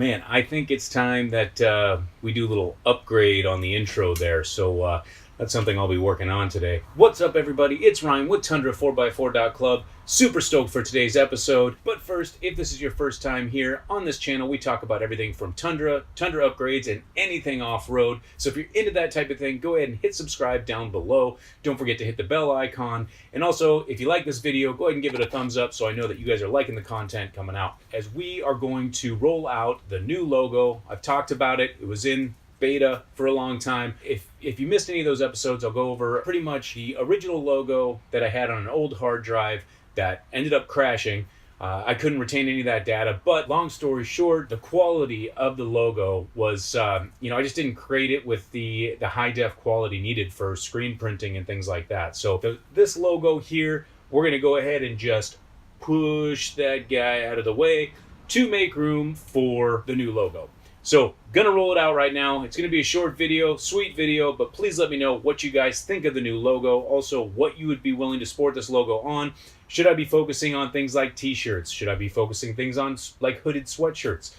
Man, I think it's time that we do a little upgrade on the intro there. So that's something I'll be working on today. What's up, everybody? It's Ryan with Tundra4x4.club. Super stoked for today's episode. But first, if this is your first time here on this channel, we talk about everything from Tundra upgrades, and anything off-road. So if you're into that type of thing, go ahead and hit subscribe down below. Don't forget to hit the bell icon. And also, if you like this video, go ahead and give it a thumbs up so I know that you guys are liking the content coming out. As we are going to roll out the new logo. I've talked about it. It was in beta for a long time. If you missed any of those episodes, I'll go over pretty much the original logo that I had on an old hard drive that ended up crashing. I couldn't retain any of that data, but long story short, the quality of the logo was, I just didn't create it with the high def quality needed for screen printing and things like that. So this logo here, we're gonna go ahead and just push that guy out of the way to make room for the new logo. So, gonna roll it out right now. It's gonna be a short video, sweet video, but please let me know what you guys think of the new logo. Also, what you would be willing to sport this logo on. Should I be focusing on things like t-shirts? Should I be focusing things on like hooded sweatshirts?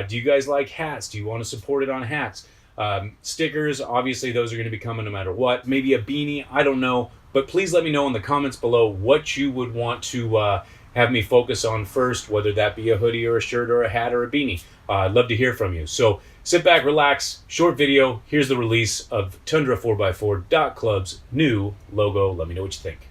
Do you guys like hats? Do you want to support it on hats? Stickers, obviously those are gonna be coming no matter what. Maybe a beanie, I don't know. But please let me know in the comments below what you would want to have me focus on first, whether that be a hoodie or a shirt or a hat or a beanie. I'd love to hear from you. So sit back, relax, short video. Here's the release of Tundra4x4.club's new logo. Let me know what you think.